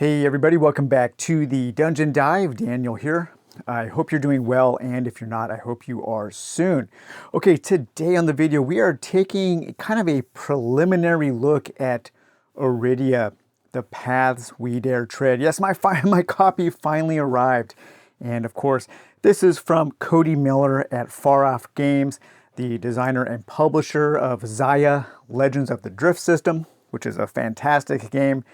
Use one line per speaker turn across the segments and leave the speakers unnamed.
Hey everybody, welcome back to the Dungeon Dive. Daniel here. I hope you're doing well, and if you're not, I hope you are soon. Okay, today on the video, we are taking kind of a preliminary look at Arydia, the paths we dare tread. Yes, my copy finally arrived. And of course, this is from Cody Miller at Far Off Games, the designer and publisher of Zaya, Legends of the Drift System, which is a fantastic game.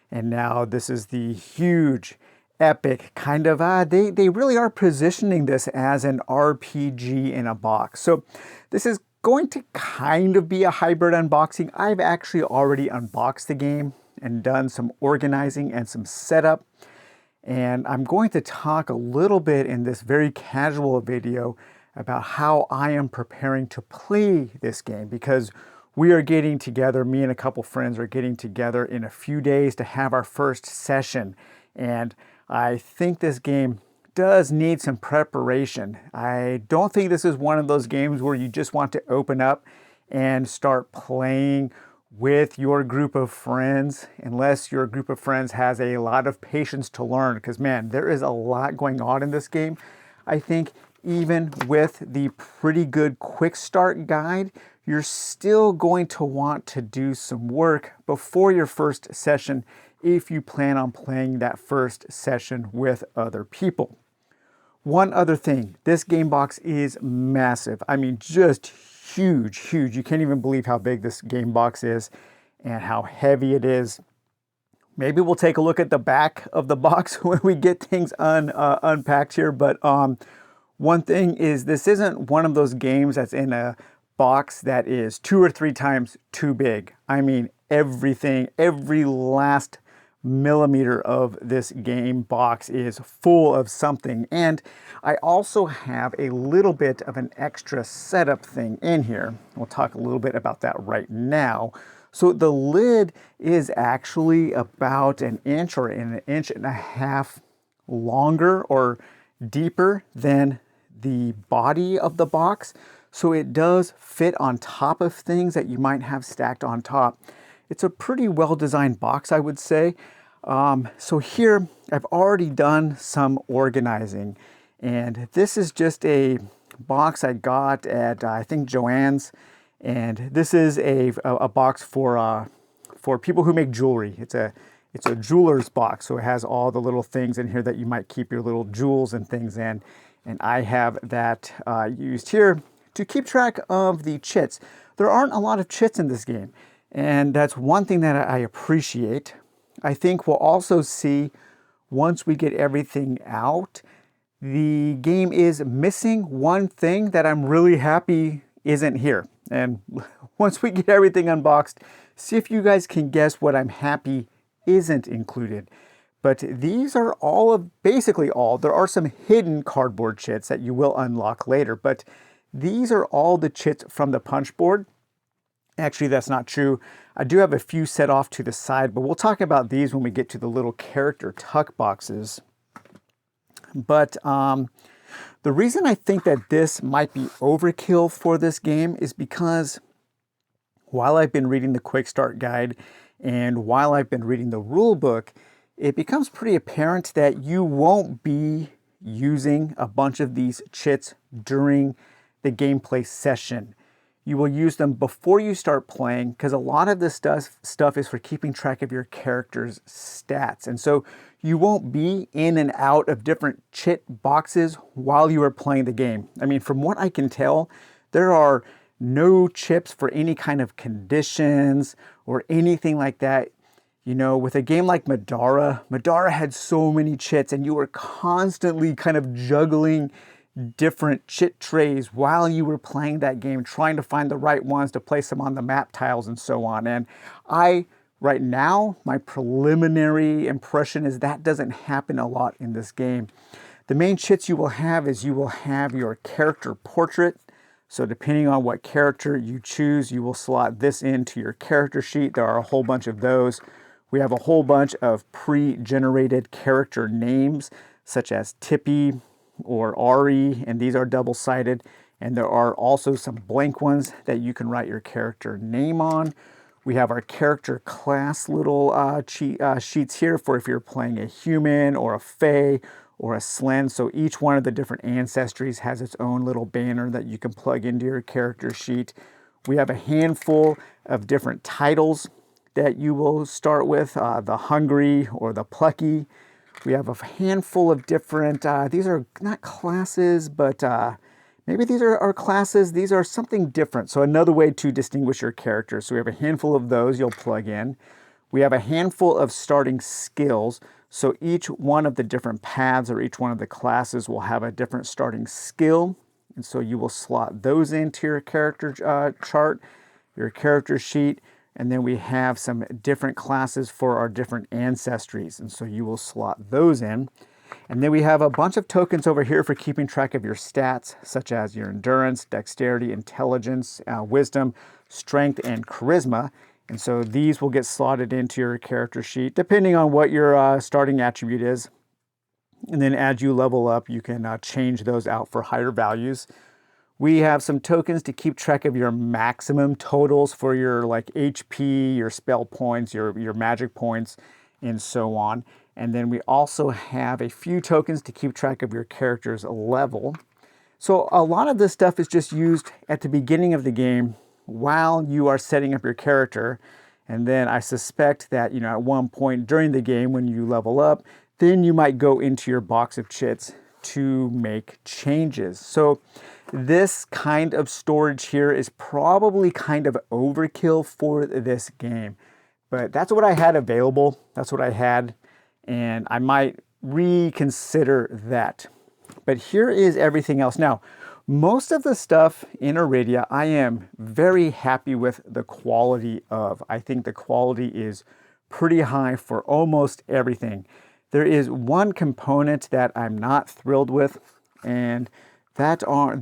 And now this is the huge, epic kind of, they really are positioning this as an RPG in a box. So this is going to kind of be a hybrid unboxing. I've actually already unboxed the game and done some organizing and some setup. And I'm going to talk a little bit in this very casual video about how I am preparing to play this game, because we are getting together, me and a couple friends are getting together in a few days to have our first session. And I think this game does need some preparation. I don't think this is one of those games where you just want to open up and start playing with your group of friends, unless your group of friends has a lot of patience to learn, because man, there is a lot going on in this game. I think even with the pretty good quick start guide, you're still going to want to do some work before your first session if you plan on playing that first session with other people. One other thing, this game box is massive. I mean, just huge, huge. You can't even believe how big this game box is and how heavy it is. Maybe we'll take a look at the back of the box when we get things unpacked here. But one thing is, this isn't one of those games that's in a box that is 2 or 3 times too big. I mean, everything, every last millimeter of this game box is full of something. And I also have a little bit of an extra setup thing in here. We'll talk a little bit about that right now. So the lid is actually about an inch or an inch and a half longer or deeper than the body of the box. So it does fit on top of things that you might have stacked on top. It's a pretty well-designed box, I would say. So here, I've already done some organizing. And this is just a box I got at, I think, Joann's. And this is a box for people who make jewelry. It's a jeweler's box, so it has all the little things in here that you might keep your little jewels and things in. And I have that used here to keep track of the chits. There aren't a lot of chits in this game, and that's one thing that I appreciate. I think we'll also see, once we get everything out, the game is missing one thing that I'm really happy isn't here. And once we get everything unboxed, see if you guys can guess what I'm happy isn't included. But these are basically all. There are some hidden cardboard chits that you will unlock later, but these are all the chits from the punch board. Actually, that's not true. I do have a few set off to the side, but we'll talk about these when we get to the little character tuck boxes. But the reason I think that this might be overkill for this game is because while I've been reading the quick start guide and while I've been reading the rule book, it becomes pretty apparent that you won't be using a bunch of these chits during the gameplay session. You will use them before you start playing, because a lot of this stuff is for keeping track of your character's stats. And so you won't be in and out of different chit boxes while you are playing the game. I mean, from what I can tell, there are no chips for any kind of conditions or anything like that. You know, with a game like Madara had so many chits, and you were constantly kind of juggling different chit trays while you were playing that game, trying to find the right ones to place them on the map tiles and so on. And right now, my preliminary impression is that doesn't happen a lot in this game. The main chits you will have is you will have your character portrait. So depending on what character you choose, you will slot this into your character sheet. There are a whole bunch of those. We have a whole bunch of pre-generated character names, such as Tippy or Ari, and these are double-sided. And there are also some blank ones that you can write your character name on. We have our character class little sheets here for if you're playing a human or a fae or a Slen. So each one of the different ancestries has its own little banner that you can plug into your character sheet. We have a handful of different titles that you will start with, the hungry or the plucky. We have a handful of different, these are not classes, but maybe these are classes. These are something different. So another way to distinguish your character. So we have a handful of those you'll plug in. We have a handful of starting skills. So each one of the different paths or each one of the classes will have a different starting skill. And so you will slot those into your character chart, your character sheet. And then we have some different classes for our different ancestries. And so you will slot those in. And then we have a bunch of tokens over here for keeping track of your stats, such as your endurance, dexterity, intelligence, wisdom, strength, and charisma. And so these will get slotted into your character sheet, depending on what your starting attribute is. And then as you level up, you can change those out for higher values. We have some tokens to keep track of your maximum totals for your like HP, your spell points, your magic points, and so on. And then we also have a few tokens to keep track of your character's level. So a lot of this stuff is just used at the beginning of the game while you are setting up your character. And then I suspect that, at one point during the game when you level up, then you might go into your box of chits to make changes. So this kind of storage here is probably kind of overkill for this game, but that's what I had available. That's what I had, and I might reconsider that. But here is everything else. Now, most of the stuff in Arydia, I am very happy with the quality of. I think the quality is pretty high for almost everything. There is one component that I'm not thrilled with, and those are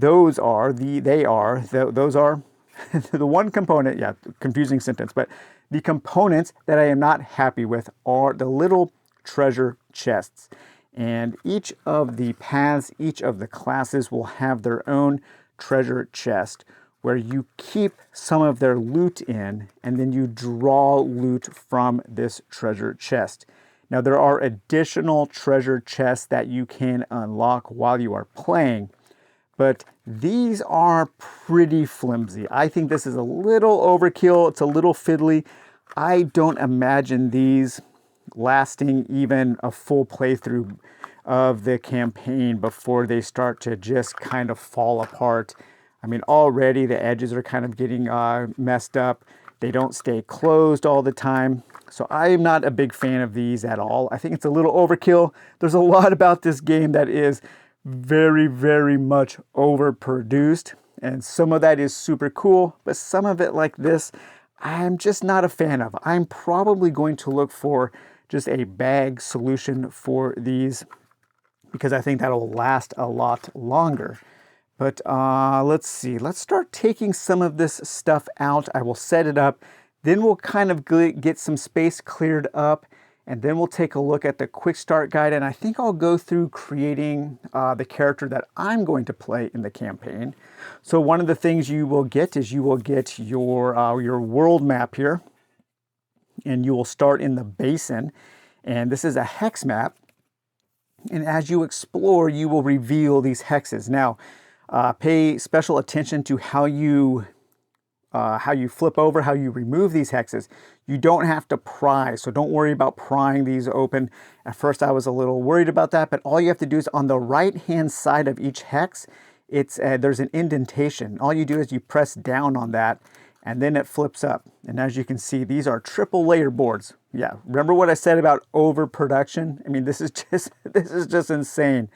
the one component, yeah, confusing sentence, but the components that I am not happy with are the little treasure chests. And each of the paths, each of the classes will have their own treasure chest where you keep some of their loot in, and then you draw loot from this treasure chest. Now, there are additional treasure chests that you can unlock while you are playing, but these are pretty flimsy. I think this is a little overkill. It's a little fiddly. I don't imagine these lasting even a full playthrough of the campaign before they start to just kind of fall apart. I mean, already the edges are kind of getting messed up. They don't stay closed all the time. So I'm not a big fan of these at all. I think it's a little overkill. There's a lot about this game that is very, very much overproduced. And some of that is super cool, but some of it like this, I'm just not a fan of. I'm probably going to look for just a bag solution for these because I think that'll last a lot longer. But let's see. Let's start taking some of this stuff out. I will set it up. Then we'll kind of get some space cleared up. And then we'll take a look at the quick start guide. And I think I'll go through creating the character that I'm going to play in the campaign. So one of the things you will get is you will get your world map here. And you will start in the basin. And this is a hex map. And as you explore, you will reveal these hexes. Now, pay special attention to how you flip over, how you remove these hexes. You don't have to pry, so don't worry about prying these open. At first I was a little worried about that, but all you have to do is on the right-hand side of each hex, there's an indentation. All you do is you press down on that, and then it flips up. And as you can see, these are triple layer boards. Yeah, remember what I said about overproduction? I mean, this is just insane.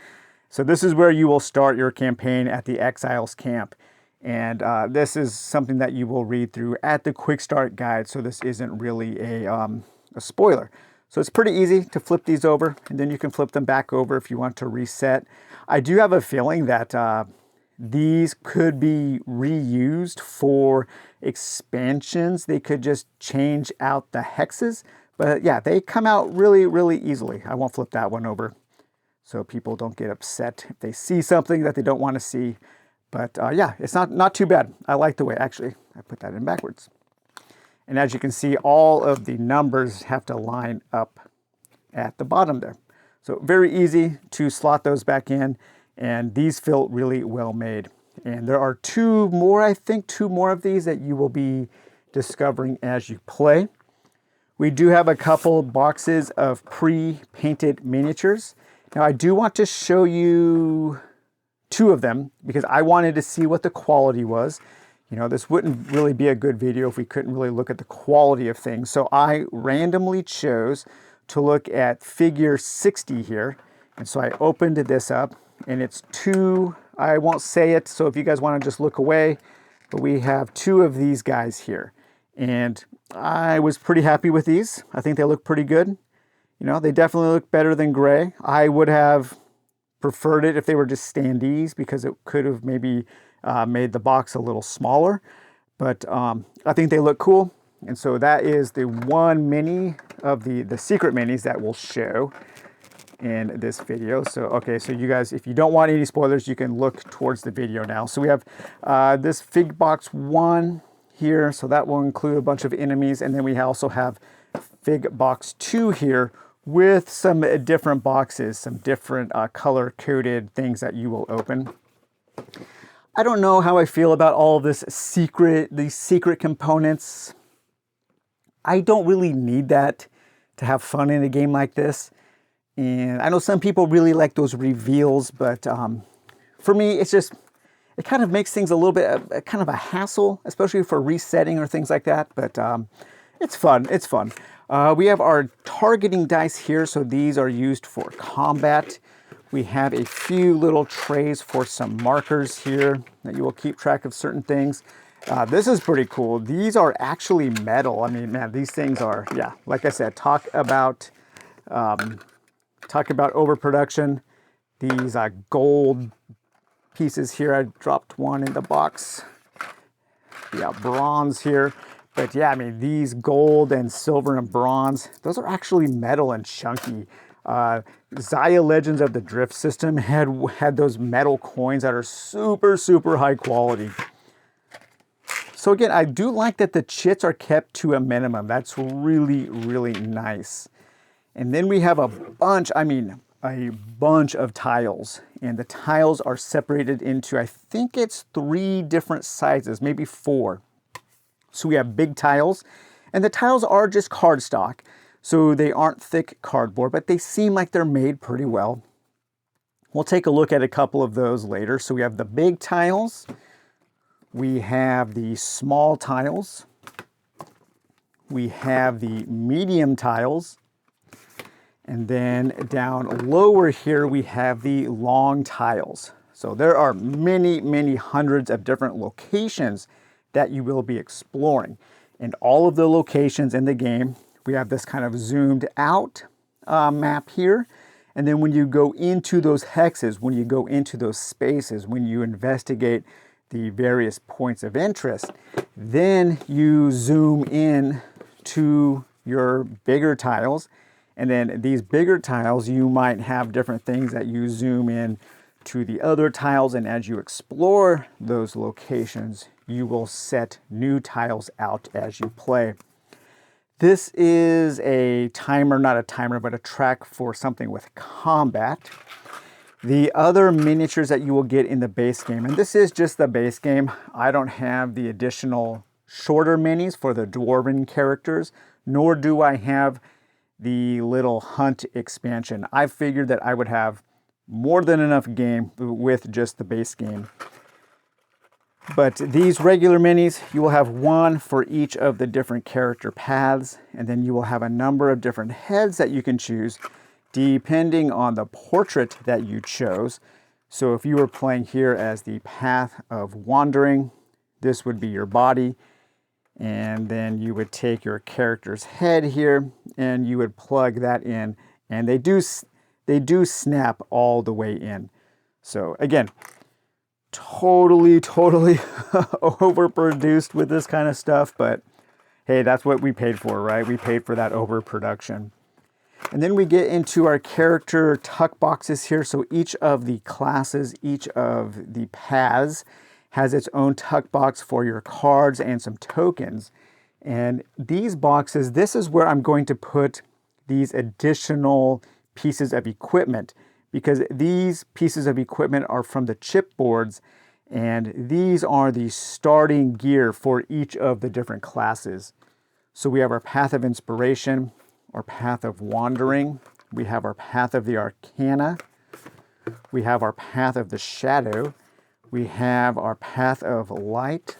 So this is where you will start your campaign at the Exiles camp. And this is something that you will read through at the quick start guide. So this isn't really a spoiler. So it's pretty easy to flip these over, and then you can flip them back over if you want to reset. I do have a feeling that these could be reused for expansions. They could just change out the hexes. But yeah, they come out really, really easily. I won't flip that one over so people don't get upset if they see something that they don't want to see. But yeah, it's not too bad. I like the way, actually, I put that in backwards. And as you can see, all of the numbers have to line up at the bottom there. So very easy to slot those back in, and these feel really well made. And there are two more of these that you will be discovering as you play. We do have a couple boxes of pre-painted miniatures. Now I do want to show you two of them because I wanted to see what the quality was. You know, this wouldn't really be a good video if we couldn't really look at the quality of things. So I randomly chose to look at figure 60 here. And so I opened this up, and it's two, I won't say it, so if you guys want to just look away, but we have two of these guys here. And I was pretty happy with these. I think they look pretty good. You know, they definitely look better than gray. I would have preferred it if they were just standees because it could have maybe made the box a little smaller. But I think they look cool. And so that is the one mini of the secret minis that we'll show in this video. So, okay, so you guys, if you don't want any spoilers, you can look towards the video now. So we have this Fig Box 1 here. So that will include a bunch of enemies. And then we also have Fig Box 2 here with some different boxes, some different color-coded things that you will open. I don't know how I feel about all of these secret components. I don't really need that to have fun in a game like this. And I know some people really like those reveals, but for me, it's just, it kind of makes things a little bit, kind of a hassle, especially for resetting or things like that. But it's fun, it's fun. We have our targeting dice here. So these are used for combat. We have a few little trays for some markers here that you will keep track of certain things. This is pretty cool. These are actually metal. I mean, man, these things are, yeah, like I said, talk about overproduction. These gold pieces here. I dropped one in the box. Yeah, bronze here. But yeah, I mean, these gold and silver and bronze, those are actually metal and chunky. Xia Legends of the Drift system had those metal coins that are super, super high quality. So again, I do like that the chits are kept to a minimum. That's really, really nice. And then we have a bunch of tiles. And the tiles are separated into, I think it's 3 different sizes, maybe 4. So we have big tiles, and the tiles are just cardstock. So they aren't thick cardboard, but they seem like they're made pretty well. We'll take a look at a couple of those later. So we have the big tiles. We have the small tiles. We have the medium tiles. And then down lower here, we have the long tiles. So there are many, many hundreds of different locations that you will be exploring. And all of the locations in the game, we have this kind of zoomed out map here. And then when you go into those hexes, when you go into those spaces, when you investigate the various points of interest, then you zoom in to your bigger tiles. And then these bigger tiles, you might have different things that you zoom in to the other tiles. And as you explore those locations, you will set new tiles out as you play. This is a timer, not a timer, but a track for something with combat. The other miniatures that you will get in the base game, and this is just the base game. I don't have the additional shorter minis for the dwarven characters, nor do I have the little hunt expansion. I figured that I would have more than enough game with just the base game. But these regular minis, you will have one for each of the different character paths, and then you will have a number of different heads that you can choose depending on the portrait that you chose. So if you were playing here as the Path of Wandering, this would be your body. And then you would take your character's head here and you would plug that in, and they do snap all the way in. So again, totally overproduced with this kind of stuff, but hey, that's what we paid for, right? We paid for that overproduction. And then we get into our character tuck boxes here. So each of the classes, each of the paths has its own tuck box for your cards and some tokens. And these boxes, this is where I'm going to put these additional pieces of equipment, because these pieces of equipment are from the chipboards, and these are the starting gear for each of the different classes. So we have our Path of Inspiration, our Path of Wandering, we have our Path of the Arcana, we have our Path of the Shadow, we have our Path of Light,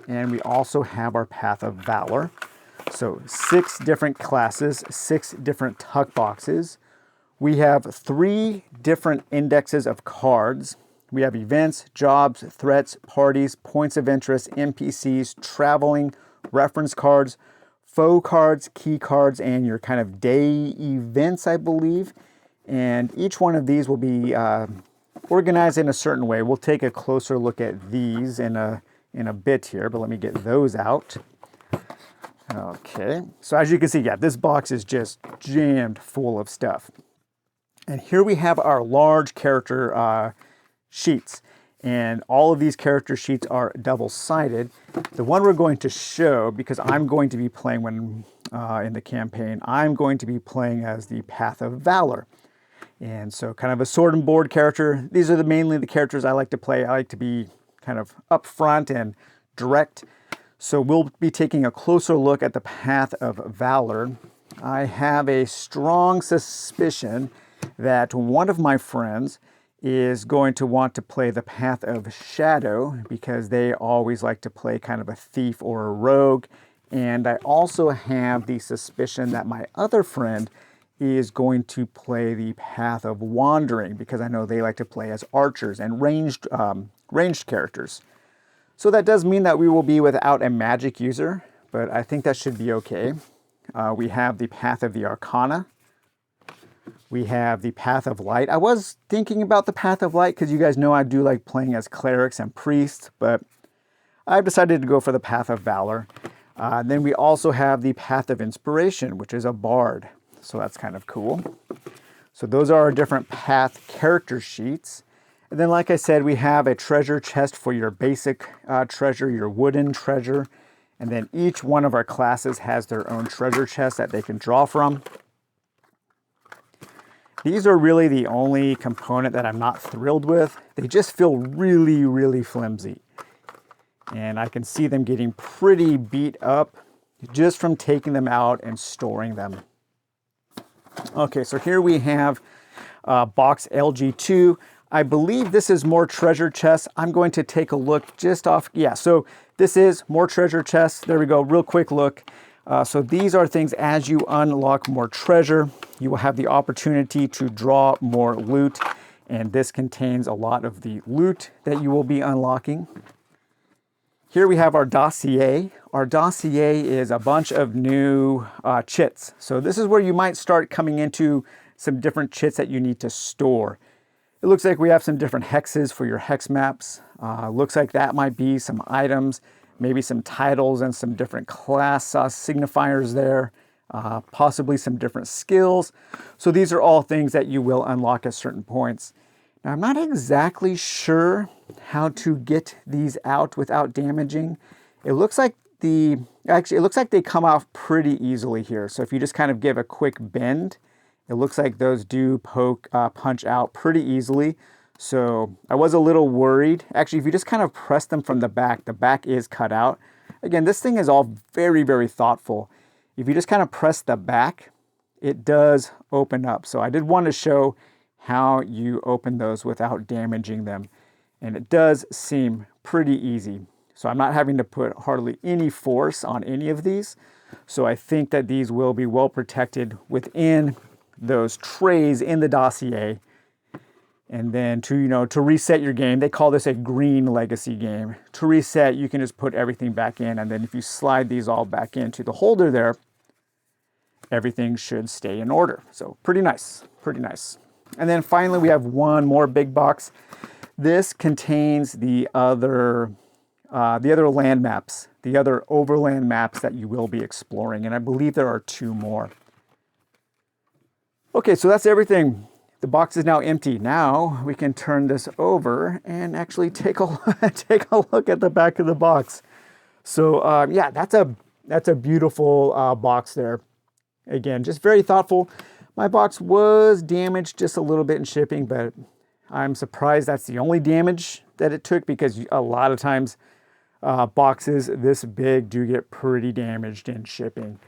and we also have our Path of Valor. So 6 different classes, 6 different tuck boxes. We have 3 different indexes of cards. We have events, jobs, threats, parties, points of interest, NPCs, traveling, reference cards, foe cards, key cards, and your kind of day events, I believe. And each one of these will be organized in a certain way. We'll take a closer look at these in a bit here, but let me get those out. Okay, so as you can see, yeah, this box is just jammed full of stuff. And here we have our large character sheets. And all of these character sheets are double-sided. The one we're going to show, because I'm going to be playing when in the campaign, I'm going to be playing as the Path of Valor. And so kind of a sword and board character. These are mainly the characters I like to play. I like to be kind of upfront and direct. So we'll be taking a closer look at the Path of Valor. I have a strong suspicion that one of my friends is going to want to play the Path of Shadow, because they always like to play kind of a thief or a rogue. And I also have the suspicion that my other friend is going to play the Path of Wandering, because I know they like to play as archers and ranged characters. So that does mean that we will be without a magic user, but I think that should be okay. We have the Path of the Arcana. We have the Path of Light. I was thinking about the Path of Light because you guys know I do like playing as clerics and priests, but I've decided to go for the Path of Valor. Then we also have the Path of Inspiration, which is a bard. So that's kind of cool. So those are our different path character sheets. And then, like I said, we have a treasure chest for your basic treasure, your wooden treasure. And then each one of our classes has their own treasure chest that they can draw from. These are really the only component that I'm not thrilled with. They just feel really, really flimsy. And I can see them getting pretty beat up just from taking them out and storing them. Okay, so here we have box LG2. I believe this is more treasure chests. I'm going to take a look just off. Yeah, so this is more treasure chests. There we go, real quick look. So these are things, as you unlock more treasure, you will have the opportunity to draw more loot. And this contains a lot of the loot that you will be unlocking. Here we have our dossier. Our dossier is a bunch of new chits. So this is where you might start coming into some different chits that you need to store. It looks like we have some different hexes for your hex maps. Looks like that might be some items, maybe some titles and some different class signifiers there, possibly some different skills. So these are all things that you will unlock at certain points. Now, I'm not exactly sure how to get these out without damaging. It looks like it looks like they come off pretty easily here. So if you just kind of give a quick bend, it looks like those do punch out pretty easily. So I was a little worried. Actually, if you just kind of press them from the back is cut out. Again, this thing is all very, very thoughtful. If you just kind of press the back, it does open up. So I did want to show how you open those without damaging them. And it does seem pretty easy. So I'm not having to put hardly any force on any of these. So I think that these will be well protected within those trays in the dossier. And then to reset your game, they call this a green legacy game. To reset, you can just put everything back in. And then if you slide these all back into the holder there, everything should stay in order. So pretty nice, pretty nice. And then finally, we have one more big box. This contains the other land maps, the other overland maps that you will be exploring. And I believe there are 2 more. Okay, so that's everything. The box is now empty. Now we can turn this over and actually take a look at the back of the box. So yeah, that's a That's a beautiful box there. Again, just very thoughtful. My box was damaged just a little bit in shipping, but I'm surprised that's the only damage that it took, because a lot of times boxes this big do get pretty damaged in shipping.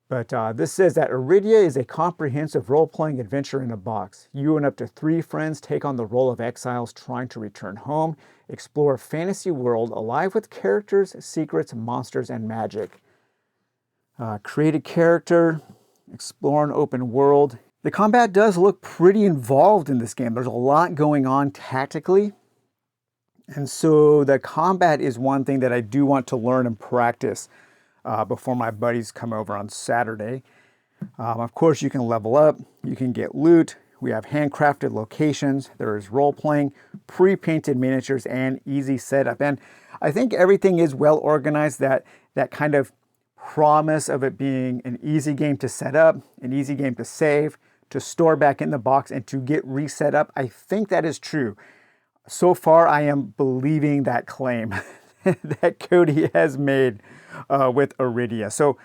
But this says that Arydia is a comprehensive role-playing adventure in a box. You and up to 3 friends take on the role of exiles trying to return home, explore a fantasy world alive with characters, secrets, monsters, and magic. Create a character, explore an open world. The combat does look pretty involved in this game. There's a lot going on tactically. And so the combat is one thing that I do want to learn and practice before my buddies come over on Saturday. Of course, you can level up, you can get loot. We have handcrafted locations. There is role-playing, pre-painted miniatures, and easy setup. And I think everything is well organized. That kind of promise of it being an easy game to set up, an easy game to save, to store back in the box, and to get reset up. I think that is true. So far, I am believing that claim that Cody has made with Arydia. So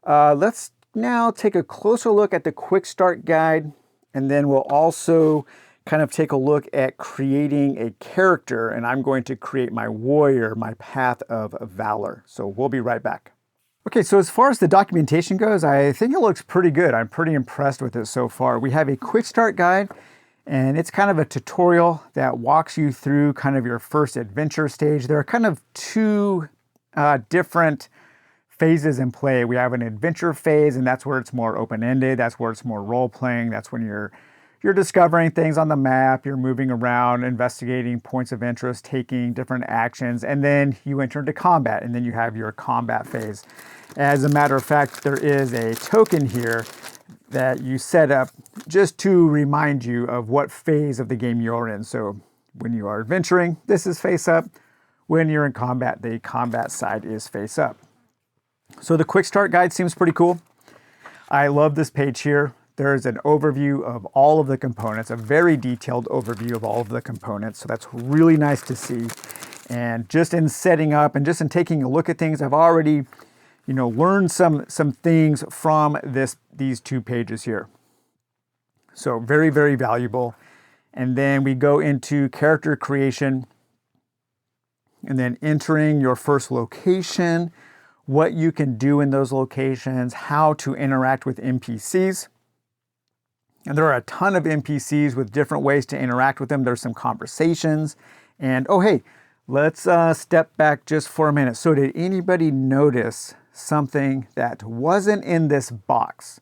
let's now take a closer look at the quick start guide, and then we'll also kind of take a look at creating a character, and I'm going to create my warrior, my path of valor. So we'll be right back. Okay, so as far as the documentation goes, I think it looks pretty good. I'm pretty impressed with it so far. We have a quick start guide, and it's kind of a tutorial that walks you through kind of your first adventure stage. There are kind of 2 different phases in play. We have an adventure phase, and that's where it's more open-ended. That's where it's more role-playing. That's when you're discovering things on the map, you're moving around, investigating points of interest, taking different actions, and then you enter into combat, and then you have your combat phase. As a matter of fact, there is a token here that you set up just to remind you of what phase of the game you're in. So when you are adventuring, this is face up. When you're in combat, the combat side is face up. So the quick start guide seems pretty cool. I love this page here. There's an overview of all of the components, a very detailed overview of all of the components. So that's really nice to see. And just in setting up and just in taking a look at things, I've already, learned some things from these 2 pages here. So very, very valuable. And then we go into character creation, and then entering your first location, what you can do in those locations, how to interact with NPCs. And there are a ton of NPCs with different ways to interact with them. There's some conversations. And oh, hey, let's step back just for a minute. So did anybody notice something that wasn't in this box?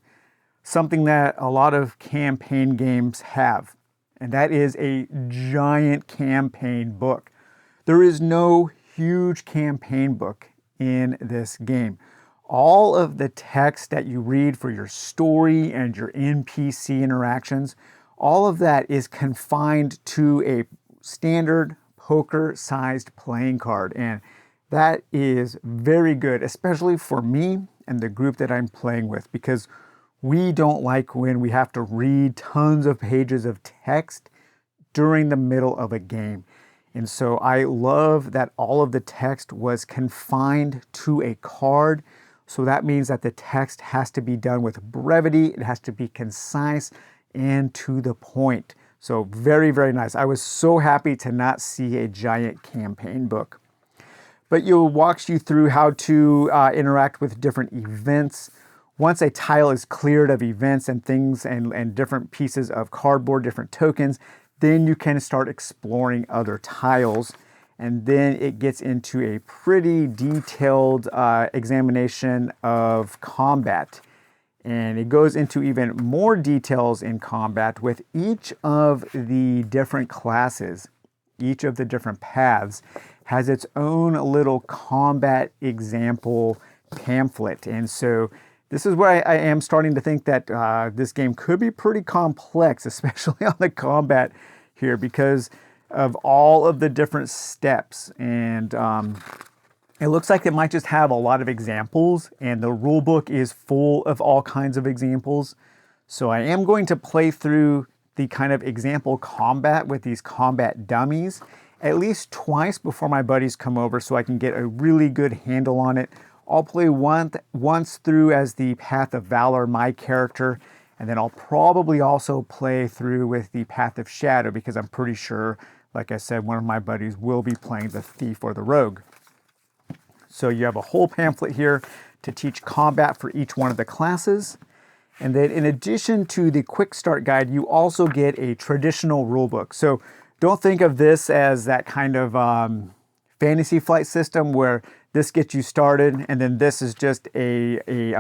Something that a lot of campaign games have. And that is a giant campaign book. There is no huge campaign book in this game. All of the text that you read for your story and your NPC interactions, all of that is confined to a standard poker-sized playing card. And that is very good, especially for me and the group that I'm playing with, because we don't like when we have to read tons of pages of text during the middle of a game. And so I love that all of the text was confined to a card. So that means that the text has to be done with brevity. It has to be concise and to the point. So very, very nice. I was so happy to not see a giant campaign book. But it walks you through how to interact with different events. Once a tile is cleared of events and things and different pieces of cardboard, different tokens, then you can start exploring other tiles. And then it gets into a pretty detailed examination of combat. And it goes into even more details in combat with each of the different classes. Each of the different paths has its own little combat example pamphlet. And so this is where I am starting to think that this game could be pretty complex, especially on the combat here, because of all of the different steps. And it looks like it might just have a lot of examples, and the rule book is full of all kinds of examples. So I am going to play through the kind of example combat with these combat dummies at least twice before my buddies come over, so I can get a really good handle on it. I'll play once through as the Path of Valor, my character, and then I'll probably also play through with the Path of Shadow because I'm pretty sure, like I said, one of my buddies will be playing the Thief or the Rogue. So you have a whole pamphlet here to teach combat for each one of the classes. And then in addition to the quick start guide, you also get a traditional rulebook. So don't think of this as that kind of fantasy flight system where this gets you started and then this is just an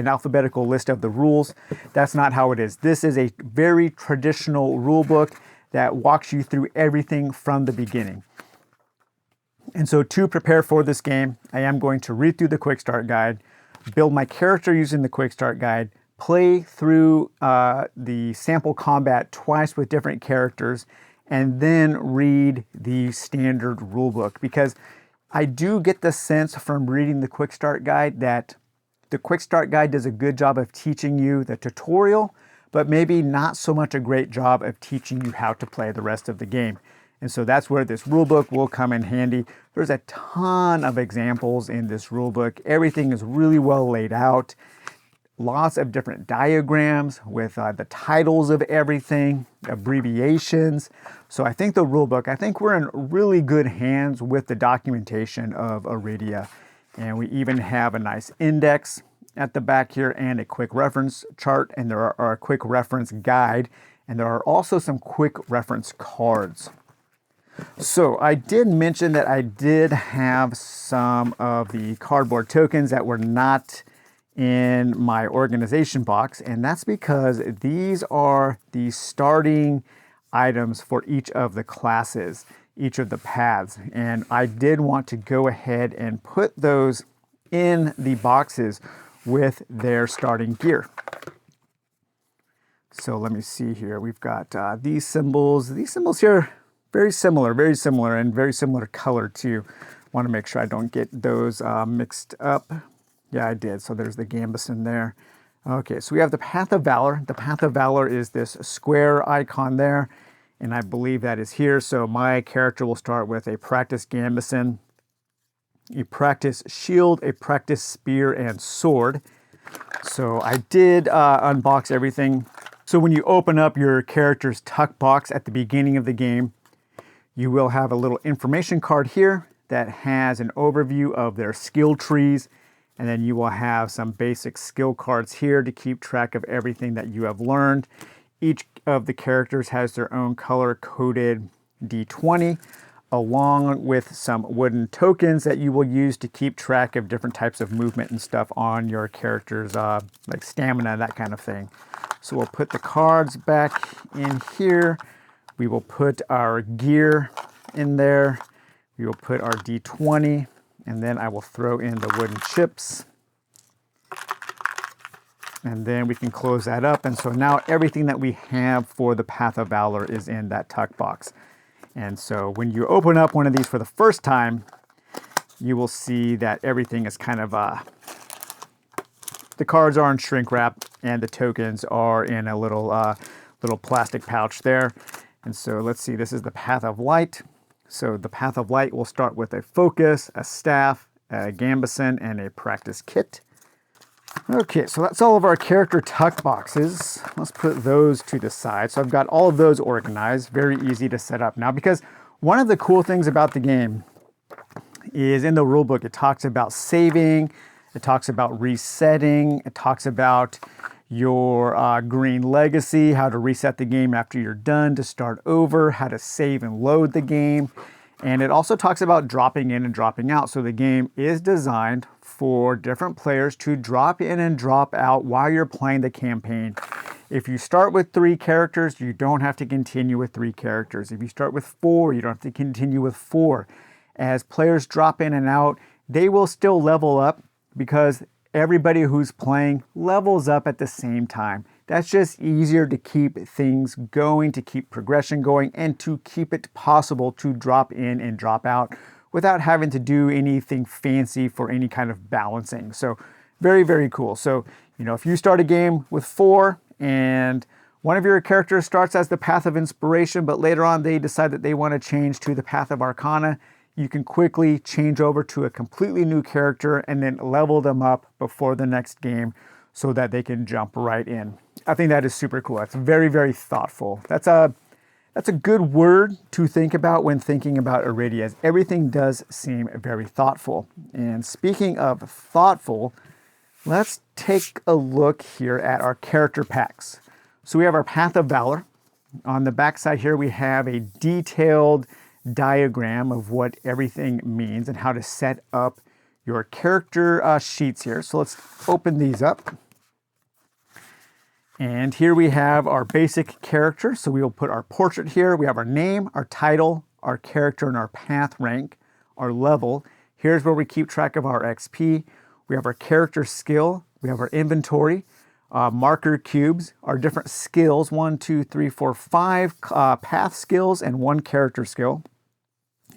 alphabetical list of the rules. That's not how it is. This is a very traditional rule book that walks you through everything from the beginning. And so to prepare for this game, I am going to read through the quick start guide, build my character using the quick start guide, play through the sample combat twice with different characters, and then read the standard rulebook, because I do get the sense from reading the quick start guide that the quick start guide does a good job of teaching you the tutorial, but maybe not so much a great job of teaching you how to play the rest of the game. And so that's where this rulebook will come in handy. There's a ton of examples in this rulebook. Everything is really well laid out. Lots of different diagrams with the titles of everything, abbreviations. So I think the rulebook, I think we're in really good hands with the documentation of Arydia. And we even have a nice index at the back here and a quick reference chart, and there are a quick reference guide, and there are also some quick reference cards. So I did mention that I did have some of the cardboard tokens that were not in my organization box, and that's because these are the starting items for each of the classes, each of the paths, and I did want to go ahead and put those in the boxes with their starting gear. So let me see here. We've got these symbols here, very similar, and very similar color too. Want to make sure I don't get those mixed up. Yeah, I did. So there's the Gambison there. Okay, so we have the Path of Valor. The Path of Valor is this square icon there, and I believe that is here. So my character will start with a practice Gambison, a practice shield, a practice spear, and sword. So I did unbox everything. So when you open up your character's tuck box at the beginning of the game, you will have a little information card here that has an overview of their skill trees. And then you will have some basic skill cards here to keep track of everything that you have learned. Each of the characters has their own color-coded D20, along with some wooden tokens that you will use to keep track of different types of movement and stuff on your character's like stamina, that kind of thing. So we'll put the cards back in here. We will put our gear in there. We will put our D20. And then I will throw in the wooden chips. And then we can close that up. And so now everything that we have for the Path of Valor is in that tuck box. And so when you open up one of these for the first time, you will see that everything is kind of, the cards are in shrink wrap and the tokens are in a little plastic pouch there. And so let's see, this is the Path of Light. So the Path of Light will start with a focus, a staff, a Gambison, and a practice kit. Okay, so that's all of our character tuck boxes. Let's put those to the side. So I've got all of those organized, very easy to set up now, because one of the cool things about the game is in the rulebook, it talks about saving, it talks about resetting, it talks about your green legacy, how to reset the game after you're done to start over, how to save and load the game. And it also talks about dropping in and dropping out. So the game is designed for different players to drop in and drop out while you're playing the campaign. If you start with 3 characters, you don't have to continue with 3 characters. If you start with 4, you don't have to continue with 4. As players drop in and out, they will still level up because everybody who's playing levels up at the same time. That's just easier to keep things going, to keep progression going, and to keep it possible to drop in and drop out without having to do anything fancy for any kind of balancing. So very, very cool. So, you know, if you start a game with 4 and one of your characters starts as the Path of Inspiration, but later on they decide that they want to change to the Path of Arcana, you can quickly change over to a completely new character and then level them up before the next game so that they can jump right in. I think that is super cool. That's very, very thoughtful. That's a good word to think about when thinking about Arydia, as everything does seem very thoughtful. And speaking of thoughtful, let's take a look here at our character packs. So we have our Path of Valor. On the back side here, we have a detailed diagram of what everything means and how to set up your character sheets here. So let's open these up. And here we have our basic character. So we will put our portrait here. We have our name, our title, our character, and our path rank, our level. Here's where we keep track of our XP. We have our character skill. We have our inventory, marker cubes, our different skills, 1, 2, 3, 4, 5 path skills, and 1 character skill.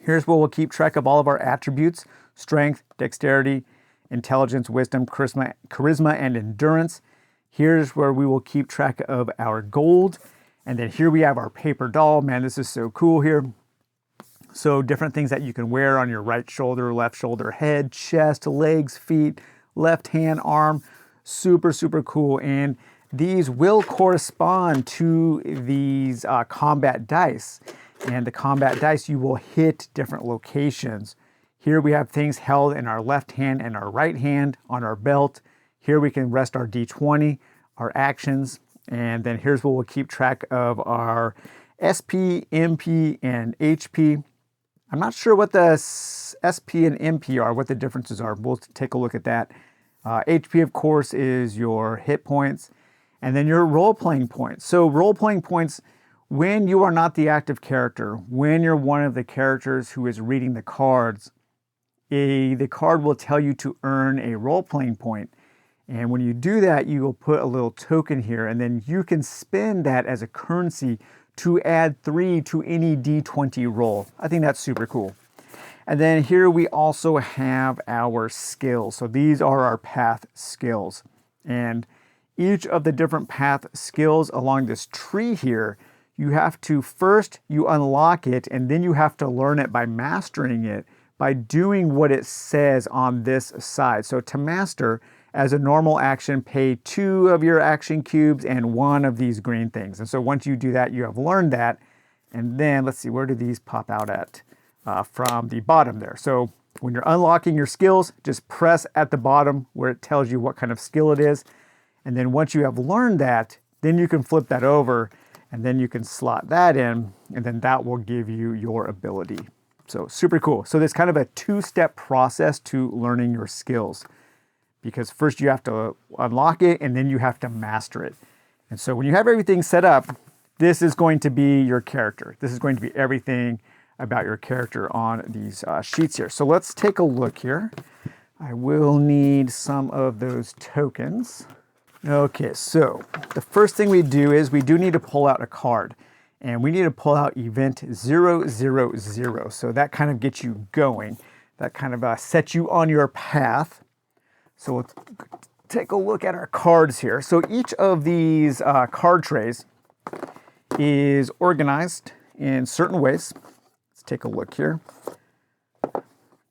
Here's where we'll keep track of all of our attributes: strength, dexterity, intelligence, wisdom, charisma, and endurance. Here's where we will keep track of our gold. And then here we have our paper doll. Man, this is so cool here. So different things that you can wear on your right shoulder, left shoulder, head, chest, legs, feet, left hand, arm. Super, super cool. And these will correspond to these combat dice. And the combat dice, you will hit different locations. Here we have things held in our left hand and our right hand on our belt. Here we can rest our D20, our actions, and then here's where we'll keep track of our SP, MP, and HP. I'm not sure what the SP and MP are, what the differences are. We'll take a look at that. HP, of course, is your hit points, and then your role-playing points. So role-playing points, when you are not the active character, when you're one of the characters who is reading the cards, the card will tell you to earn a role-playing point. And when you do that, you will put a little token here, and then you can spend that as a currency to add 3 to any D20 roll. I think that's super cool. And then here we also have our skills. So these are our path skills. And each of the different path skills along this tree here, you have to first, you unlock it, and then you have to learn it by mastering it, by doing what it says on this side. So to master, as a normal action, pay 2 of your action cubes and 1 of these green things. And so once you do that, you have learned that. And then let's see, where do these pop out at? From the bottom there. So when you're unlocking your skills, just press at the bottom where it tells you what kind of skill it is. And then once you have learned that, then you can flip that over and then you can slot that in, and then that will give you your ability. So super cool. So there's kind of a 2-step process to learning your skills, because first you have to unlock it and then you have to master it. And so when you have everything set up, this is going to be your character. This is going to be everything about your character on these sheets here. So let's take a look here. I will need some of those tokens. Okay, so the first thing we do is we do need to pull out a card, and we need to pull out event 000. So that kind of gets you going. That kind of sets you on your path. So let's take a look at our cards here. So each of these card trays is organized in certain ways. Let's take a look here.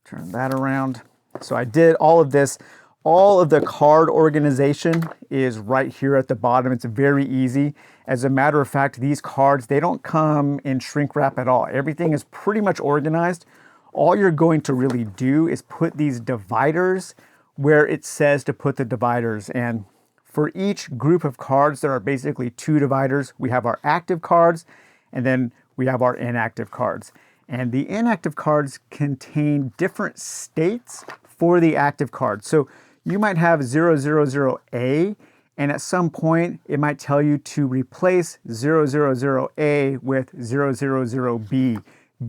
Turn that around. So I did all of this. All of the card organization is right here at the bottom. It's very easy. As a matter of fact, these cards, they don't come in shrink wrap at all. Everything is pretty much organized. All you're going to really do is put these dividers where it says to put the dividers. And for each group of cards, there are basically 2 dividers. We have our active cards, and then we have our inactive cards. And the inactive cards contain different states for the active cards. So you might have 000A, and at some point it might tell you to replace 000A with 000B.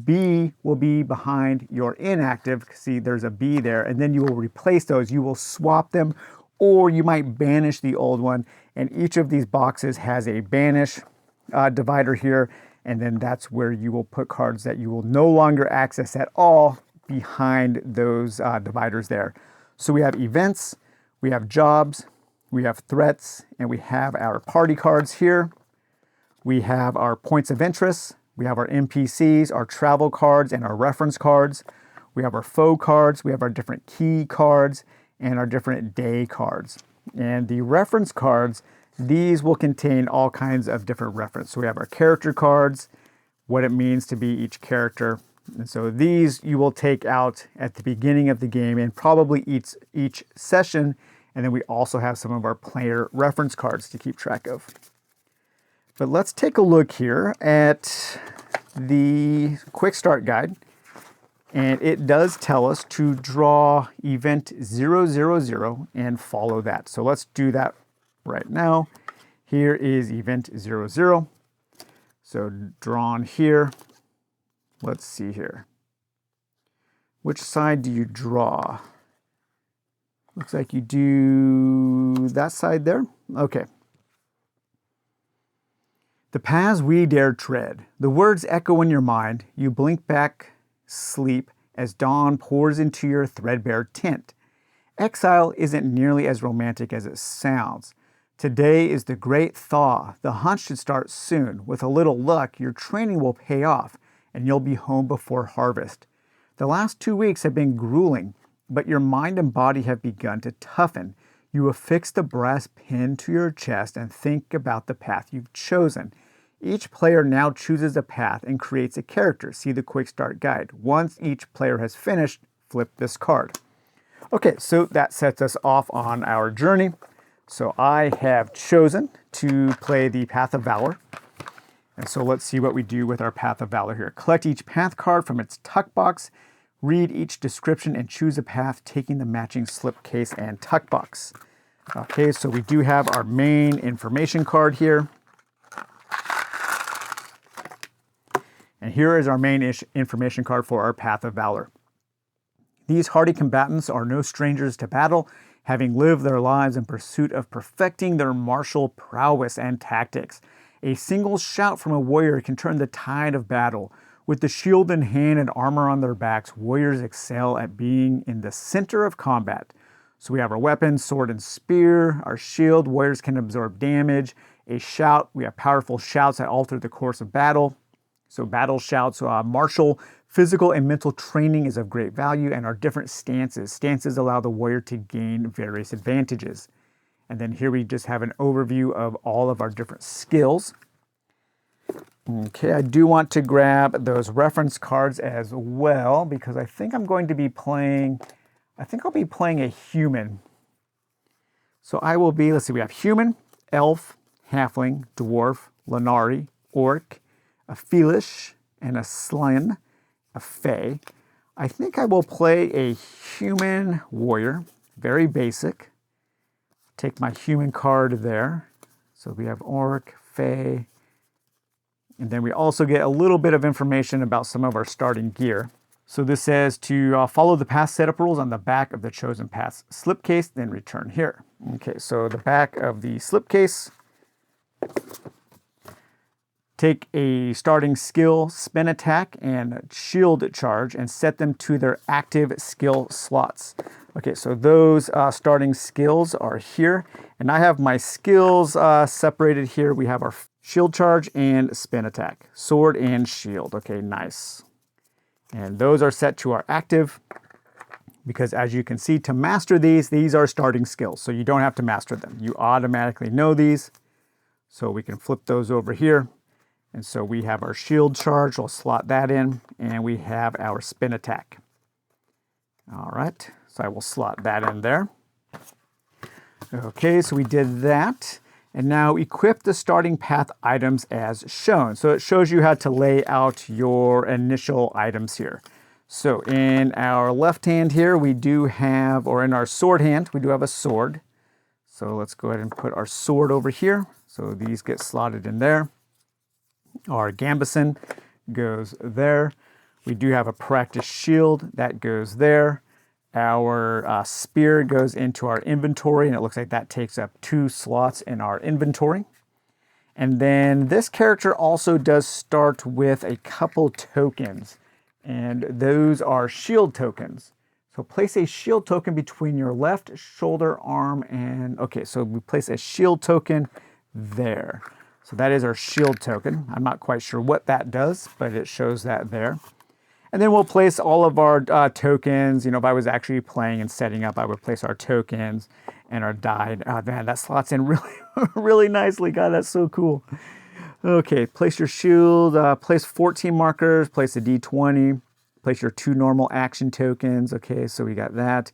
B will be behind your inactive. See, there's a B there, and then you will replace those. You will swap them, or you might banish the old one. And each of these boxes has a banish divider here, and then that's where you will put cards that you will no longer access at all behind those dividers there. So we have events, we have jobs, we have threats, and we have our party cards here. We have our points of interest. We have our NPCs, our travel cards, and our reference cards. We have our foe cards, we have our different key cards, and our different day cards. And the reference cards, these will contain all kinds of different reference. So we have our character cards, what it means to be each character. And so these you will take out at the beginning of the game and probably each session. And then we also have some of our player reference cards to keep track of. But let's take a look here at the quick start guide. And it does tell us to draw event 000 and follow that. So let's do that right now. Here is event 00. So drawn here. Let's see here. Which side do you draw? Looks like you do that side there. Okay. The paths we dare tread. The words echo in your mind. You blink back, sleep, as dawn pours into your threadbare tent. Exile isn't nearly as romantic as it sounds. Today is the great thaw. The hunt should start soon. With a little luck, your training will pay off, and you'll be home before harvest. The last 2 weeks have been grueling, but your mind and body have begun to toughen. You affix the brass pin to your chest and think about the path you've chosen. Each player now chooses a path and creates a character. See the quick start guide. Once each player has finished, flip this card. Okay, so that sets us off on our journey. So I have chosen to play the Path of Valor. And so let's see what we do with our Path of Valor here. Collect each path card from its tuck box, read each description, and choose a path, taking the matching slipcase and tuck box. Okay, so we do have our main information card here. And here is our main information card for our Path of Valor. These hardy combatants are no strangers to battle, having lived their lives in pursuit of perfecting their martial prowess and tactics. A single shout from a warrior can turn the tide of battle. With the shield in hand and armor on their backs, warriors excel at being in the center of combat. So we have our weapons, sword and spear. Our shield, warriors can absorb damage. A shout, we have powerful shouts that alter the course of battle. So battle shouts, martial, physical, and mental training is of great value, and our different stances. Stances allow the warrior to gain various advantages. And then here we just have an overview of all of our different skills. Okay, I do want to grab those reference cards as well, because I think I'm going to be playing, I'll be playing a human. So I will be, let's see, we have human, elf, halfling, dwarf, Lanari, orc, a Felish, and a Slyn, a Fae. I think I will play a human warrior, very basic. Take my human card there. So we have orc, Fae, and then we also get a little bit of information about some of our starting gear. So this says to follow the path setup rules on the back of the chosen path's slipcase, then return here. Okay, so the back of the slipcase. Take a starting skill, spin attack, and shield charge and set them to their active skill slots. Okay, so those starting skills are here. And I have my skills separated here. We have our shield charge and spin attack, sword and shield. Okay, nice. And those are set to our active because as you can see, to master these are starting skills. So you don't have to master them. You automatically know these. So we can flip those over here. And so we have our shield charge, we'll slot that in, and we have our spin attack. All right, so I will slot that in there. Okay, so we did that. And now equip the starting path items as shown. So it shows you how to lay out your initial items here. So in our left hand here, we do have, or in our sword hand, we do have a sword. So let's go ahead and put our sword over here. So these get slotted in there. Our gambeson goes there. We do have a practice shield that goes there. Our spear goes into our inventory, and it looks like that takes up 2 slots in our inventory. And then this character also does start with a couple tokens, and those are shield tokens. So place a shield token between your left shoulder, arm, and okay, so we place a shield token there. So that is our shield token. I'm not quite sure what that does, but it shows that there. And then we'll place all of our tokens. You know, if I was actually playing and setting up, I would place our tokens and our die. Man, that slots in really, really nicely. God, that's so cool. Okay, place your shield, place 14 markers, place a D20, place your 2 normal action tokens. Okay, so we got that.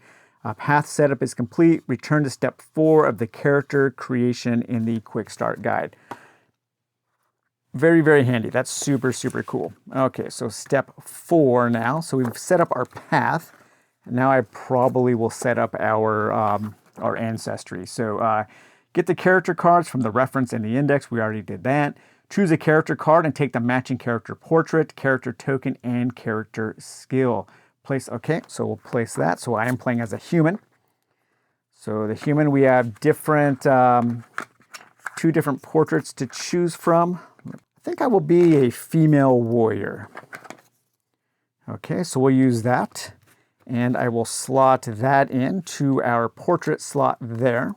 Path setup is complete. Return to step 4 of the character creation in the quick start guide. Very, very handy. That's super, super cool. Okay, so step 4 now. So we've set up our path. Now I probably will set up our ancestry. So get the character cards from the reference and the index. We already did that. Choose a character card and take the matching character portrait, character token, and character skill. Place, okay, so we'll place that. So I am playing as a human. So the human, we have different, 2 different portraits to choose from. I think I will be a female warrior. Okay, so we'll use that. And I will slot that into our portrait slot there.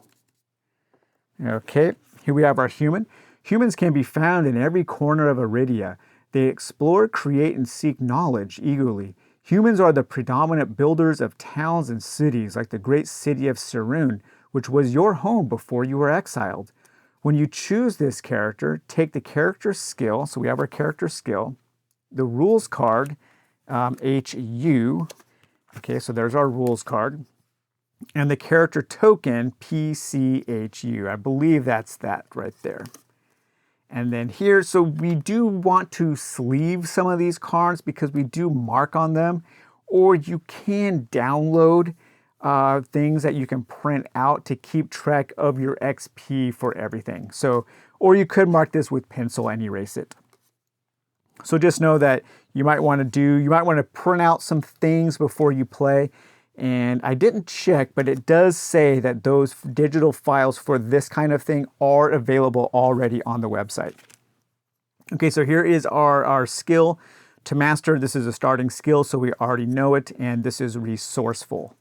Okay, here we have our human. Humans can be found in every corner of Arydia. They explore, create, and seek knowledge eagerly. Humans are the predominant builders of towns and cities, like the great city of Sarun, which was your home before you were exiled. When you choose this character, take the character skill, so we have our character skill, the rules card, HU, okay, so there's our rules card, and the character token, PCHU. I believe that's that right there. And then here, so we do want to sleeve some of these cards because we do mark on them, or you can download things that you can print out to keep track of your XP for everything. So, or you could mark this with pencil and erase it. So just know that you might want to print out some things before you play. And I didn't check, but it does say that those digital files for this kind of thing are available already on the website. Okay, so here is our skill to master. This is a starting skill, so we already know it, and this is resourceful.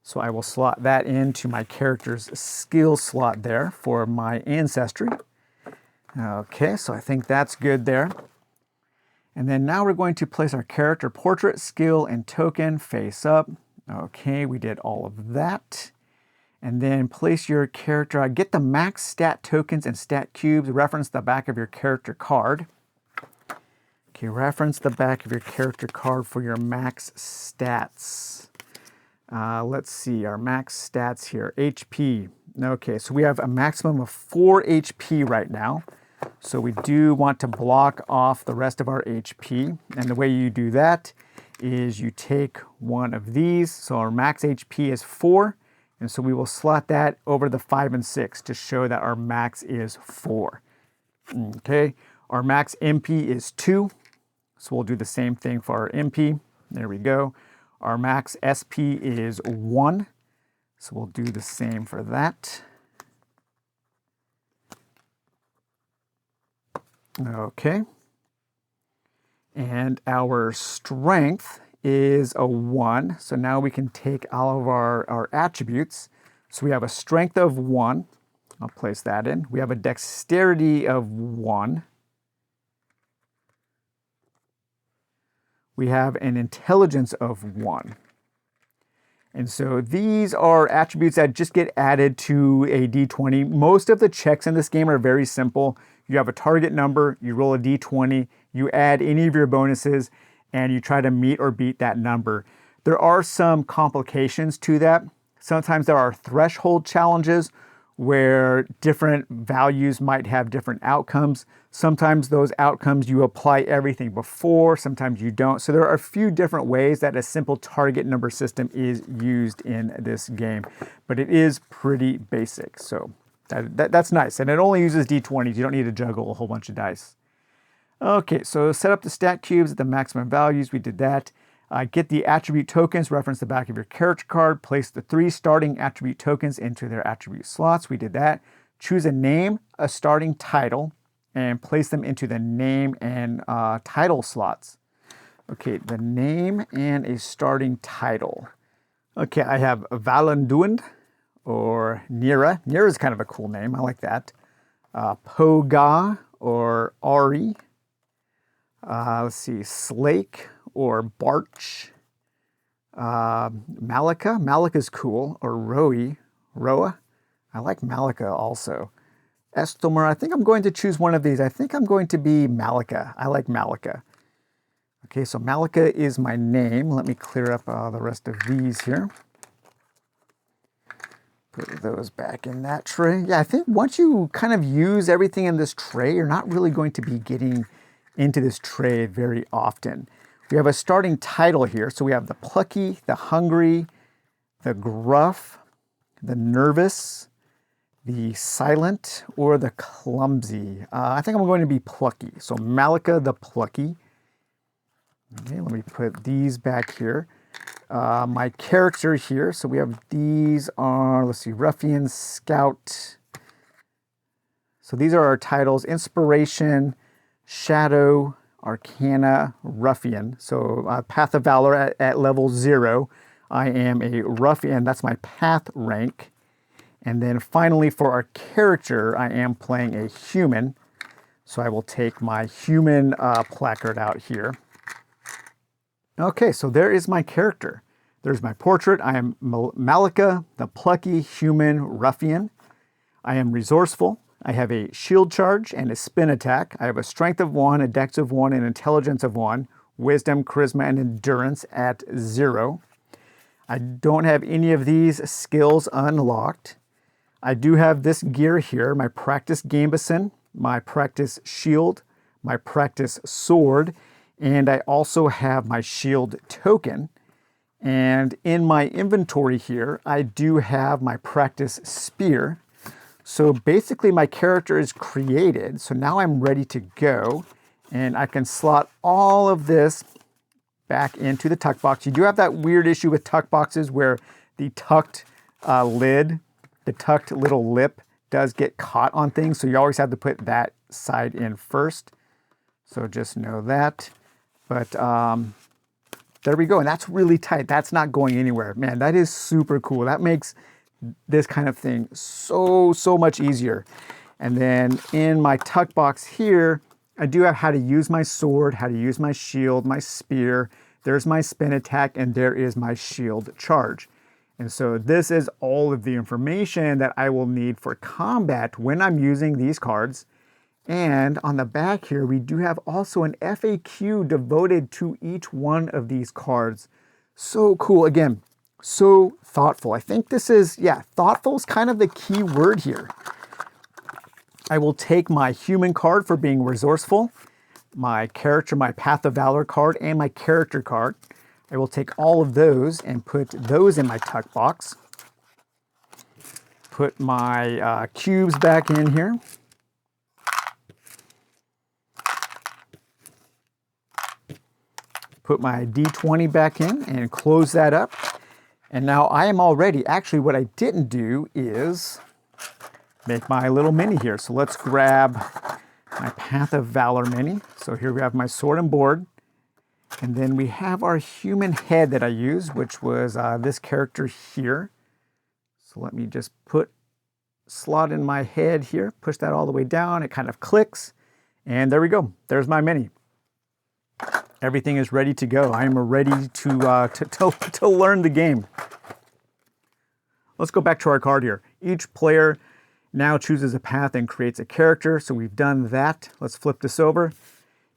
So I will slot that into my character's skill slot there for my ancestry. Okay, so I think that's good there. And then now we're going to place our character portrait, skill, and token face up. Okay, we did all of that. And then place your character, get the max stat tokens and stat cubes, reference the back of your character card. Okay, reference the back of your character card for your max stats. Let's see, our max stats here, HP. Okay, so we have a maximum of 4 HP right now. So we do want to block off the rest of our HP. And the way you do that is you take one of these. So our max HP is 4. And so we will slot that over the 5 and 6 to show that our max is 4. Okay, our max MP is 2. So we'll do the same thing for our MP. There we go. Our max SP is 1. So we'll do the same for that. Okay. And our strength is a 1. So now we can take all of our attributes. So we have a strength of 1. I'll place that in. We have a dexterity of 1. We have an intelligence of 1. And so these are attributes that just get added to a d20. Most of the checks in this game are very simple. You have a target number, you roll a d20, you add any of your bonuses, and you try to meet or beat that number. There are some complications to that. Sometimes there are threshold challenges where different values might have different outcomes. Sometimes those outcomes you apply everything before, sometimes you don't. So there are a few different ways that a simple target number system is used in this game, but it is pretty basic. So that's nice. And it only uses d20s. You don't need to juggle a whole bunch of dice. Okay, so set up the stat cubes at the maximum values. We did that. Get the attribute tokens, reference the back of your character card. Place the 3 starting attribute tokens into their attribute slots. We did that. Choose a name, a starting title, and place them into the name and title slots. Okay, the name and a starting title. Okay, I have Valanduand or Nira. Nira is kind of a cool name. I like that. Poga or Ari. Let's see, Slake or Barch. Malika. Malika's cool. Or Roa. I like Malika also. Estomer. I think I'm going to choose one of these. I think I'm going to be Malika. I like Malika. Okay, so Malika is my name. Let me clear up the rest of these here. Put those back in that tray. Yeah, I think once you kind of use everything in this tray, you're not really going to be getting into this tray very often. We have a starting title here. So we have the plucky, the hungry, the gruff, the nervous, the silent, or the clumsy. I think I'm going to be plucky. So Malika the plucky. Okay, let me put these back here. My character here, so we have these are, let's see, Ruffian, Scout. So these are our titles: Inspiration, Shadow, Arcana, Ruffian. So Path of Valor at level 0. I am a Ruffian, that's my path rank. And then finally for our character, I am playing a human. So I will take my human placard out here. Okay, so there is my character. There's my portrait. I am Malika, the plucky human ruffian. I am resourceful. I have a shield charge and a spin attack. I have a strength of 1, a dex of 1, and intelligence of 1, wisdom, charisma, and endurance at 0. I don't have any of these skills unlocked. I do have this gear here, my practice gambeson, my practice shield, my practice sword, and I also have my shield token. And in my inventory here, I do have my practice spear. So basically my character is created. So now I'm ready to go, and I can slot all of this back into the tuck box. You do have that weird issue with tuck boxes where the tucked lid, the tucked little lip does get caught on things. So you always have to put that side in first. So just know that. But there we go. And that's really tight. That's not going anywhere. Man, that is super cool. That makes this kind of thing so much easier. And then in my tuck box here, I do have how to use my sword, how to use my shield, my spear. There's my spin attack, and there is my shield charge. And so this is all of the information that I will need for combat when I'm using these cards. And on the back here, we do have also an FAQ devoted to each one of these cards. So cool. Again, so thoughtful. I think this is, yeah, thoughtful is kind of the key word here. I will take my human card for being resourceful, my character, my Path of Valor card, and my character card. I will take all of those and put those in my tuck box. Put my cubes back in here. Put my D20 back in and close that up. And now I am all ready. Actually, what I didn't do is make my little mini here. So let's grab my Path of Valor mini. So here we have my sword and board. And then we have our human head that I used, which was this character here. So let me just slot in my head here, push that all the way down. It kind of clicks. And there we go. There's my mini. Everything is ready to go. I am ready to learn the game. Let's go back to our card here. Each player now chooses a path and creates a character. So we've done that. Let's flip this over.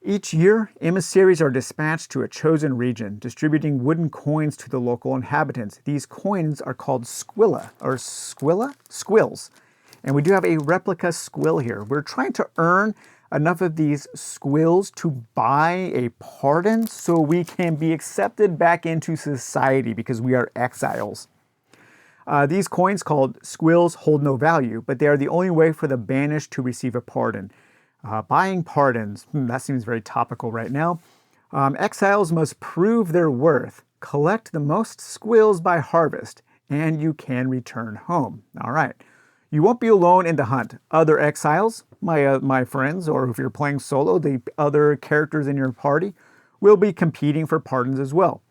Each year, emissaries are dispatched to a chosen region, distributing wooden coins to the local inhabitants. These coins are called squilla, or squills. And we do have a replica squill here. We're trying to earn enough of these squills to buy a pardon so we can be accepted back into society because we are exiles. These coins called squills hold no value, but they are the only way for the banished to receive a pardon. Buying pardons, that seems very topical right now. Exiles must prove their worth, collect the most squills by harvest, and you can return home. All right. You won't be alone in the hunt. Other exiles, my friends, or if you're playing solo, the other characters in your party will be competing for pardons as well.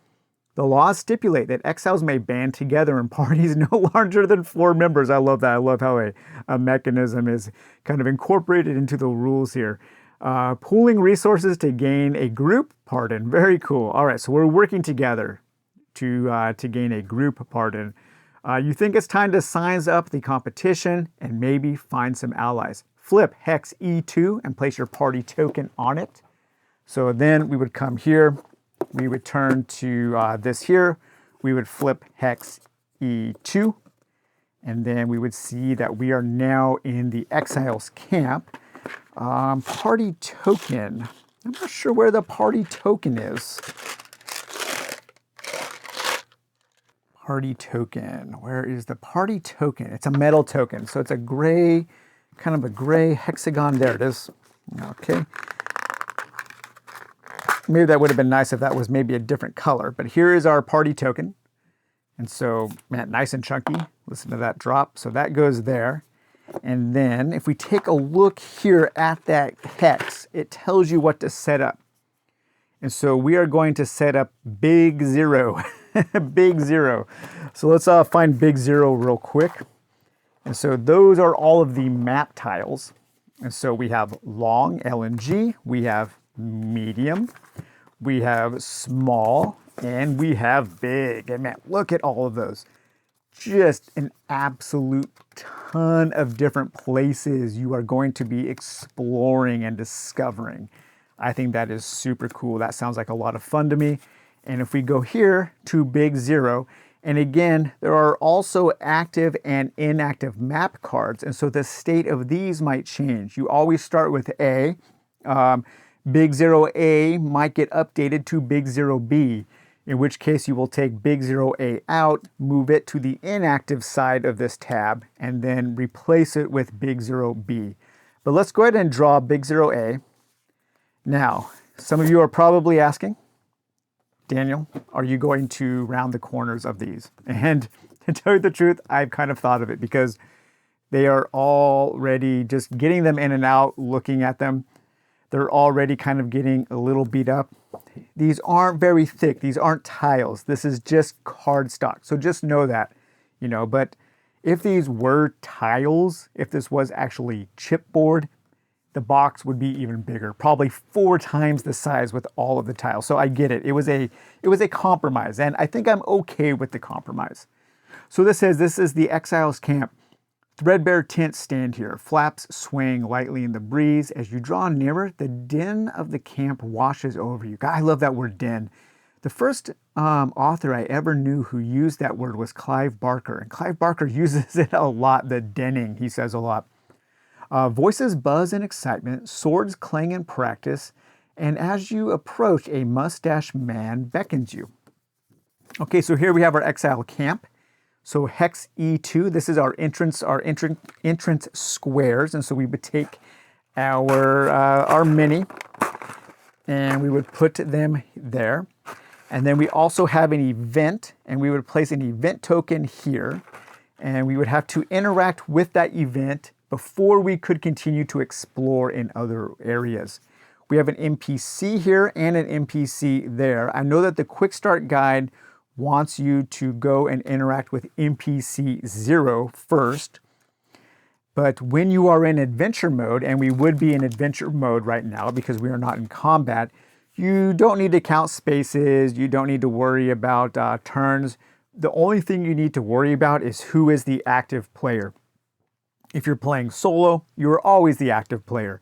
The laws stipulate that exiles may band together in parties no larger than 4 members. I love that. I love how a mechanism is kind of incorporated into the rules here. Pooling resources to gain a group pardon. Very cool. All right, so we're working together to gain a group pardon. You think it's time to size up the competition and maybe find some allies. Flip hex E2 and place your party token on it. So then we would come here, we would turn to this here, we would flip hex E2, and then we would see that we are now in the Exiles camp. Party token. I'm not sure where the party token is. Party token. Where is the party token? It's a metal token. So it's a gray, kind of a gray hexagon. There it is. Okay. Maybe that would have been nice if that was maybe a different color. But here is our party token. And so, man, nice and chunky. Listen to that drop. So that goes there. And then if we take a look here at that hex, it tells you what to set up. And so we are going to set up big 0. Big 0. So let's find big 0 real quick. And so those are all of the map tiles. And so we have long, L and G, we have medium, we have small, and we have big. And man, look at all of those. Just an absolute ton of different places you are going to be exploring and discovering. I think that is super cool. That sounds like a lot of fun to me. And if we go here to big 0, and again, there are also active and inactive map cards. And so the state of these might change. You always start with A. Big 0A might get updated to big 0B, in which case you will take big 0A out, move it to the inactive side of this tab, and then replace it with big 0B. But let's go ahead and draw big 0A. Now, some of you are probably asking, Daniel, are you going to round the corners of these? And to tell you the truth, I've kind of thought of it because they are already just getting them in and out, looking at them. They're already kind of getting a little beat up. These aren't very thick. These aren't tiles. This is just cardstock. So just know that, you know, but if these were tiles, if this was actually chipboard, the box would be even bigger, probably 4 times the size with all of the tiles. So I get it. It was a compromise, and I think I'm okay with the compromise. So this says this is the Exiles camp. Threadbare tents stand here. Flaps swing lightly in the breeze. As you draw nearer, the din of the camp washes over you. God, I love that word din. The first author I ever knew who used that word was Clive Barker. And Clive Barker uses it a lot, the dinning, he says a lot. Voices buzz in excitement, swords clang in practice, and as you approach, a mustached man beckons you. Okay, so here we have our exile camp. So hex E2, this is our entrance squares, and so we would take our mini, and we would put them there. And then we also have an event, and we would place an event token here, and we would have to interact with that event before we could continue to explore in other areas. We have an NPC here and an NPC there. I know that the quick start guide wants you to go and interact with NPC 0 first, but when you are in adventure mode, and we would be in adventure mode right now because we are not in combat, you don't need to count spaces, you don't need to worry about turns. The only thing you need to worry about is who is the active player. If you're playing solo, you're always the active player.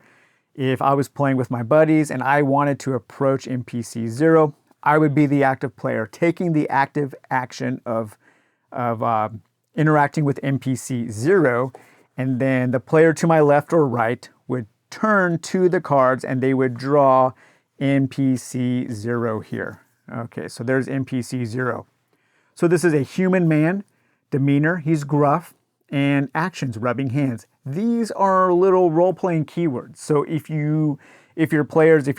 If I was playing with my buddies and I wanted to approach NPC 0, I would be the active player, taking the active action of interacting with NPC 0, and then the player to my left or right would turn to the cards and they would draw NPC 0 here. Okay, so there's NPC 0. So this is a human man, demeanor, he's gruff, and actions, rubbing hands. These are little role-playing keywords. So if your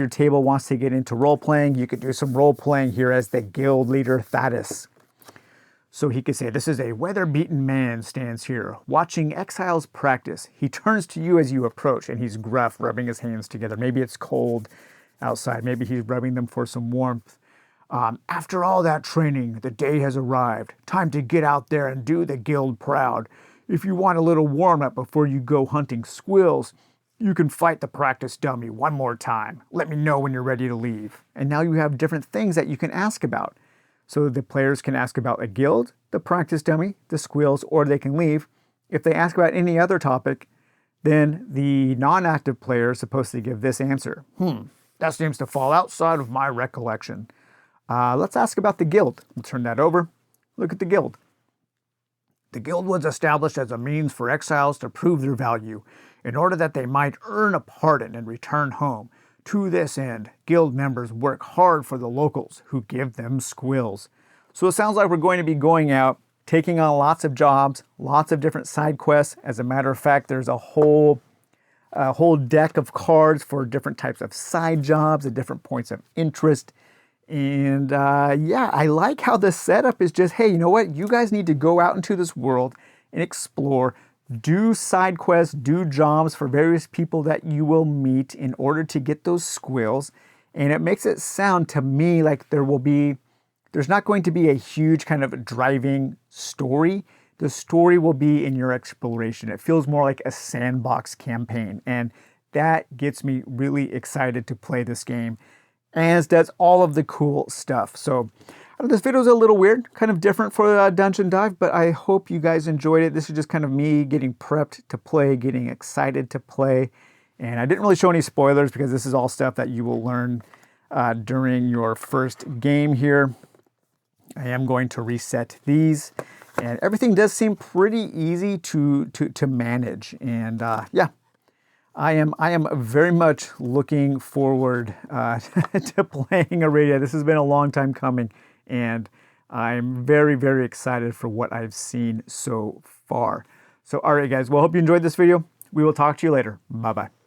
table wants to get into role-playing, you could do some role-playing here as the guild leader Thaddeus. So he could say, this is a weather-beaten man stands here, watching exiles practice. He turns to you as you approach, and he's gruff, rubbing his hands together. Maybe it's cold outside. Maybe he's rubbing them for some warmth. After all that training, the day has arrived. Time to get out there and do the guild proud. If you want a little warm-up before you go hunting squills, You can fight the practice dummy one more time. Let me know when you're ready to leave. And now you have different things that you can ask about. So the players can ask about a guild, the practice dummy, the squills, or they can leave. If they ask about any other topic, then the non-active player is supposed to give this answer. That seems to fall outside of my recollection. Let's ask about the guild. We'll turn that over. Look at the guild. The guild was established as a means for exiles to prove their value, in order that they might earn a pardon and return home. To this end, guild members work hard for the locals, who give them squills. So it sounds like we're going to be going out, taking on lots of jobs, lots of different side quests. As a matter of fact, there's a whole deck of cards for different types of side jobs at different points of interest. And yeah, I like how the setup is just, hey, you know what? You guys need to go out into this world and explore, do side quests, do jobs for various people that you will meet in order to get those squills. And it makes it sound to me like there's not going to be a huge kind of driving story. The story will be in your exploration. It feels more like a sandbox campaign. And that gets me really excited to play this game, as does all of the cool stuff. So this video is a little weird, kind of different for a dungeon dive, but I hope you guys enjoyed it. This is just kind of me getting prepped to play, getting excited to play. And I didn't really show any spoilers because this is all stuff that you will learn during your first game here. I am going to reset these, and everything does seem pretty easy to manage. And yeah, I am very much looking forward to playing Arydia. This has been a long time coming, and I'm very, very excited for what I've seen so far. So, all right, guys. Well, hope you enjoyed this video. We will talk to you later. Bye-bye.